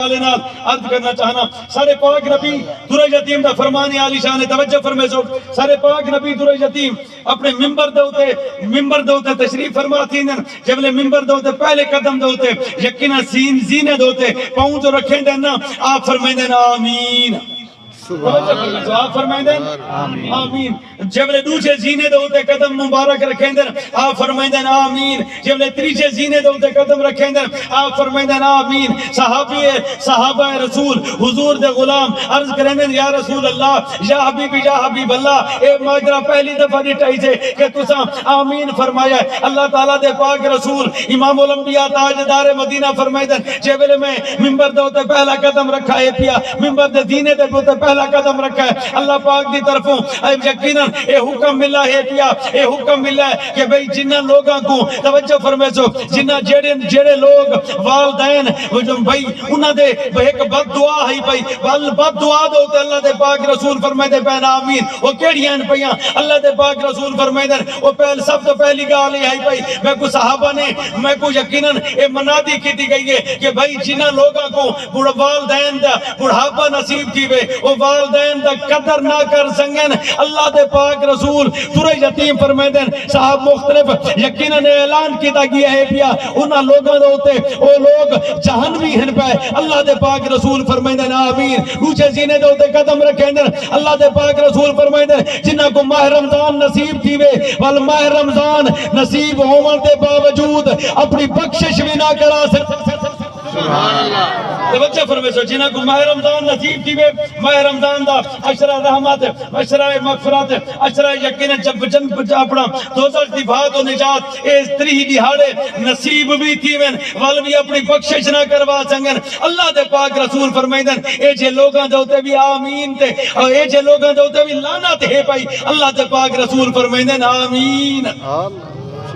عرض کرنا چاہنا سارے پاک نبی درہ یتیم دا فرمانی عالی شان توجہ فرمے سو سارے پاک نبی درہ یتیم اپنے ممبر دوتے تشریف فرماتی ہیں جب لے ممبر دوتے پہلے قدم دوتے یقینا زینے دوتے پاؤں جو رکھیں دینا آپ فرمائیں دینا آمین آپ فرمائیں دینا آمین جب لے دوسرے زینے دوتے قدم مبارک رکھیں دینا آپ فرمائیں دینا آمین جب لے تیسرے زینے دوتے قدم رکھیں دینا آپ فرمائیں دینا آمین صحابہ رسول حضور دے غلام عرض کریں دینا یا رسول اللہ یا حبیب اللہ اے ماجرہ پہلی دفعہ نٹائی سے کہ تسا آمین فرمایا ہے اللہ تعالیٰ دے پاک رسول امام الانبیاء تاجدار مدینہ فرمائیں دینا جب لے میں ممبر دوتے پہلا قدم رکھا ہے پیا ممبر دے دینے دوتے پہلا قدم رکھا ہے اللہ پاک دی طرفوں یقیناً اے حکم ملا ہے پیا اے حکم ملا ہے کہ بھئی جنہ لوگاں کو توجہ فرمے سو جنہ جڑے لوگ والدین بھئی انہاں دے ایک بد دعا ہے بھئی بد دعا دوتے اللہ دے پاک رسول فرمائے دے پہنا آمین وہ کیڑی ہیں پیاں اللہ دے پاک رسول فرمائے دے وہ سب تو پہلی گال ہے بھئی میں کو صحابہ نے میں کو یقیناً اے منادی کی دی گئی ہے کہ بھئی جنہ لوگاں کو والدین دا بڑھاپا نصیب کی وے وہ والدین دا قدر نہ کر سنگن اللہ دے پاک رسول درہ یتیم فرمائے دیں صاحب مختلف یقیناً اعلان کیتا گیا ہے پیا انہاں لوگاں دوتے وہ لوگ جہنمی ہیں پہ اللہ دے پاک رسول فرمائے دیں آمین روچے زینے دوتے قدم رکھیں دیں اللہ دے پاک رسول فرمائے دیں جنہاں کو ماہ رمضان نصیب کی وے والماہ رمضان نصیب ہومن دے باوجود اپنی بخشش بھی نہ کرا سکتے سبحان اللہ توجہ فرمے سو جنہاں کو ماہ رمضان نصیب کی وے ماہ رمضان دا عشرہ رحمت عشرہ مغفرت عشرہ یقیناً جب جن اپنا دوزخ دی بھات و نجات اس تریہ دہاڑے نصیب بھی تھی وین وال بھی اپنی بخشش نہ کروا سنگن اللہ دے پاک رسول فرمائیں دن اے جے لوگاں دوتے بھی آمین تے اور اے جے لوگاں دوتے بھی لعنت ہے پائی اللہ دے پاک رسول فرمائیں دن آمین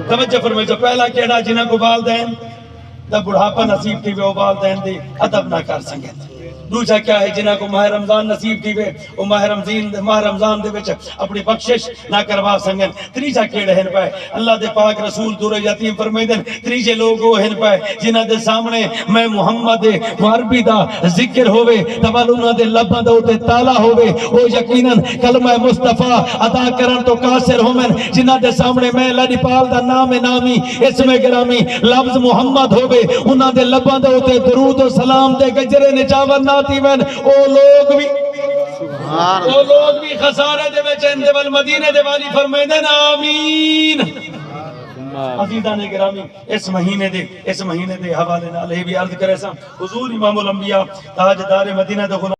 توجہ فرمے سو پہلا کیڑا جنہاں کو والدین دا بڑھاپا نصیب تھی وہ والدین دی ادب نہ کر سکے دوسرا کیا ہے جنہاں کو ماہ رمضان نصیب تھی وہ ماہ رمضان دے وچ اپنی بخشش نہ کروا سنگن تریجا کیڑے ہیں پائے اللہ دے پاک رسول درہ یتیم فرمائے دن تریجے لوگ وہ ہیں پائے جنہاں دے سامنے میں محمد عربی دا ذکر ہوئے تولونہ دے لباں دوتے تالا ہوئے وہ یقیناً کلمہ مصطفیٰ ادا کرن تو قاصر ہومن جنہاں دے سامنے میں لڑی پال دا نام نامی اسم گرامی لفظ محمد ہوئے انہاں دے لباں دوتے درود و سلام دے گجرے نچاور نہ او لوگ بھی خسارے دے میں چندے والمدینہ دے والی فرمائیں دے آمین عزیزان گرامی اس مہینے دے حوالے نال بھی عرض کرے سا حضور امام الانبیاء تاجدار مدینہ دے